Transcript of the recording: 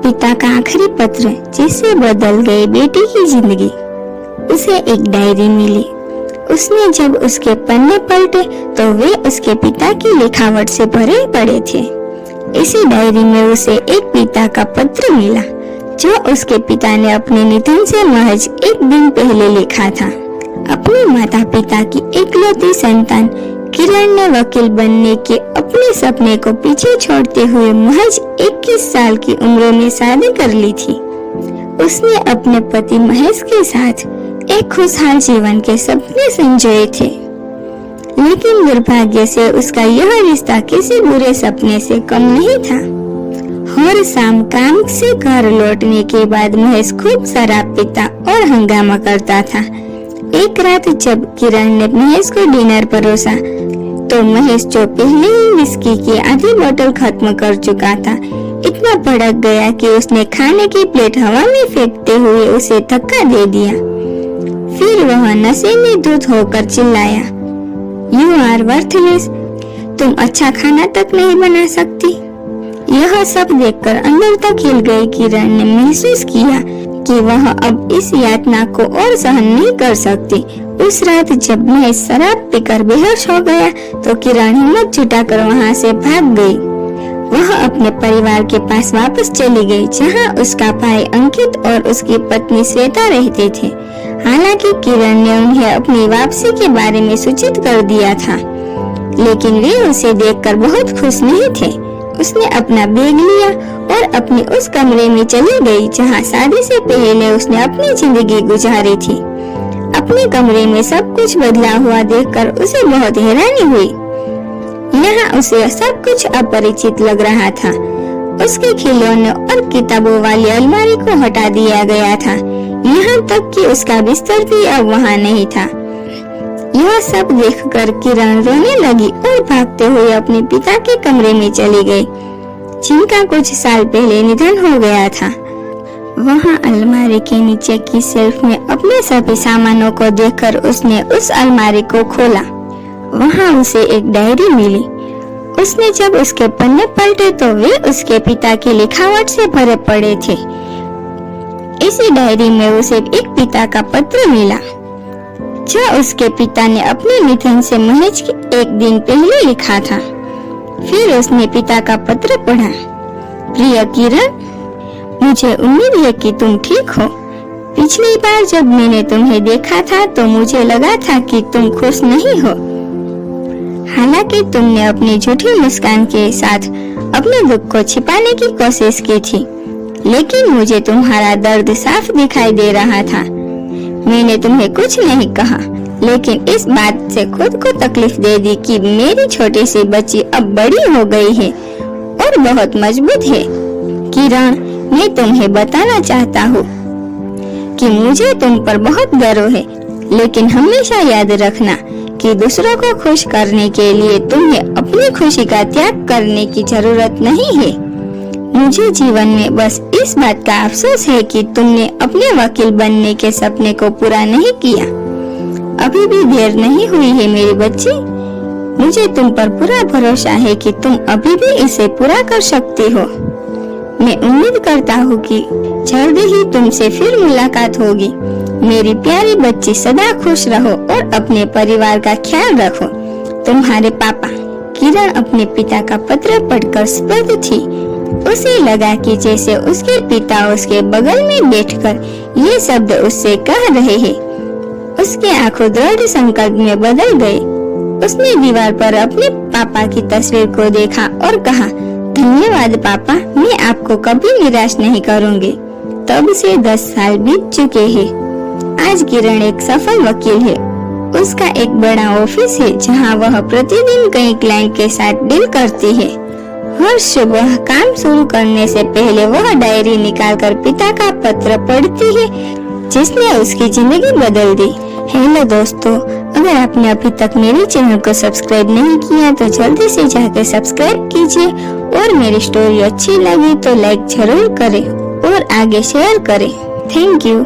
पिता का आखिरी पत्र जिससे बदल गई बेटी की जिंदगी। उसे एक डायरी मिली। उसने जब उसके पन्ने पलटे तो वे उसके पिता की लिखावट से भरे पड़े थे। इसी डायरी में उसे एक पिता का पत्र मिला जो उसके पिता ने अपने निधन से महज एक दिन पहले लिखा था। अपने माता पिता की इकलौती संतान किरण ने वकील बनने के अपने सपने को पीछे छोड़ते हुए महज 21 साल की उम्र में शादी कर ली थी। उसने अपने पति महेश के साथ एक खुशहाल जीवन के सपने संजोए थे, लेकिन दुर्भाग्य से उसका यह रिश्ता किसी बुरे सपने से कम नहीं था। हर शाम काम से घर लौटने के बाद महेश खूब शराब पीता और हंगामा करता था। एक रात जब किरण ने महेश को डिनर परोसा तो महेश जो पहले ही विस्की की आधी बोतल खत्म कर चुका था, इतना भड़क गया कि उसने खाने की प्लेट हवा में फेंकते हुए उसे धक्का दे दिया। फिर वह नशे में धुत होकर चिल्लाया, "You are worthless, तुम अच्छा खाना तक नहीं बना सकती।" यह सब देखकर अंदर तक हिल गई किरण ने महसूस किया कि वह अब इस यातना को और सहन नहीं कर सकती। उस रात जब महेश शराब पीकर बेहोश हो गया तो किरण हिम्मत जुटाकर वहां से भाग गई। वह अपने परिवार के पास वापस चली गई जहां उसका भाई अंकित और उसकी पत्नी श्वेता रहते थे। हालांकि किरण ने उन्हें अपनी वापसी के बारे में सूचित कर दिया था, लेकिन वे उसे देखकर बहुत खुश नहीं थे। उसने अपना बैग लिया और अपने उस कमरे में चली गई जहां शादी से पहले उसने अपनी जिंदगी गुजारी थी। अपने कमरे में सब कुछ बदला हुआ देखकर उसे बहुत हैरानी हुई। यहाँ उसे सब कुछ अपरिचित लग रहा था। उसके खिलौने और किताबों वाली अलमारी को हटा दिया गया था, यहाँ तक कि उसका बिस्तर भी अब वहाँ नहीं था। यह सब देखकर किरण रोने लगी और भागते हुए अपने पिता के कमरे में चली गई, जिनका कुछ साल पहले निधन हो गया था। वहाँ अलमारी के नीचे की शेल्फ में अपने सभी सामानों को देखकर उसने उस अलमारी को खोला। वहाँ उसे एक डायरी मिली। उसने जब उसके पन्ने पलटे तो वे उसके पिता की लिखावट से भरे पड़े थे। इसी डायरी में उसे एक पिता का पत्र मिला जो उसके पिता ने अपने निधन से महज एक दिन पहले लिखा था। फिर उसने पिता का पत्र पढ़ा। प्रिय किरण, मुझे उम्मीद है कि तुम ठीक हो। पिछली बार जब मैंने तुम्हें देखा था तो मुझे लगा था कि तुम खुश नहीं हो। हालांकि तुमने अपनी झूठी मुस्कान के साथ अपने दुख को छिपाने की कोशिश की थी, लेकिन मुझे तुम्हारा दर्द साफ दिखाई दे रहा था। मैंने तुम्हें कुछ नहीं कहा, लेकिन इस बात से खुद को तकलीफ दे दी कि मेरी छोटी सी बच्ची अब बड़ी हो गई है और बहुत मजबूत है। किरण, मैं तुम्हें बताना चाहता हूँ कि मुझे तुम पर बहुत गर्व है, लेकिन हमेशा याद रखना कि दूसरों को खुश करने के लिए तुम्हें अपनी खुशी का त्याग करने की जरूरत नहीं है। मुझे जीवन में बस इस बात का अफसोस है कि तुमने अपने वकील बनने के सपने को पूरा नहीं किया। अभी भी देर नहीं हुई है मेरी बच्ची। मुझे तुम पर पूरा भरोसा है कि तुम अभी भी इसे पूरा कर सकती हो। मैं उम्मीद करता हूँ कि जल्द ही तुमसे फिर मुलाकात होगी। मेरी प्यारी बच्ची, सदा खुश रहो और अपने परिवार का ख्याल रखो। तुम्हारे पापा। किरण अपने पिता का पत्र पढ़कर स्तब्ध थी। उसे लगा कि जैसे उसके पिता उसके बगल में बैठकर ये शब्द उससे कह रहे हैं। उसकी आंखें दृढ़ संकल्प में बदल गई। उसने दीवार पर अपने पापा की तस्वीर को देखा और कहा, धन्यवाद पापा, मैं आपको कभी निराश नहीं करूंगी। तब से 10 साल बीत चुके हैं। आज किरण एक सफल वकील है। उसका एक बड़ा ऑफिस है जहां वह प्रतिदिन कई क्लाइंट के साथ डील करती है। हर सुबह काम शुरू करने से पहले वह डायरी निकालकर पिता का पत्र पढ़ती है जिसने उसकी जिंदगी बदल दी। हेलो दोस्तों, अगर आपने अभी तक मेरे चैनल को सब्सक्राइब नहीं किया तो जल्दी से जाकर सब्सक्राइब कीजिए और मेरी स्टोरी अच्छी लगी तो लाइक जरूर करें और आगे शेयर करें। Thank you.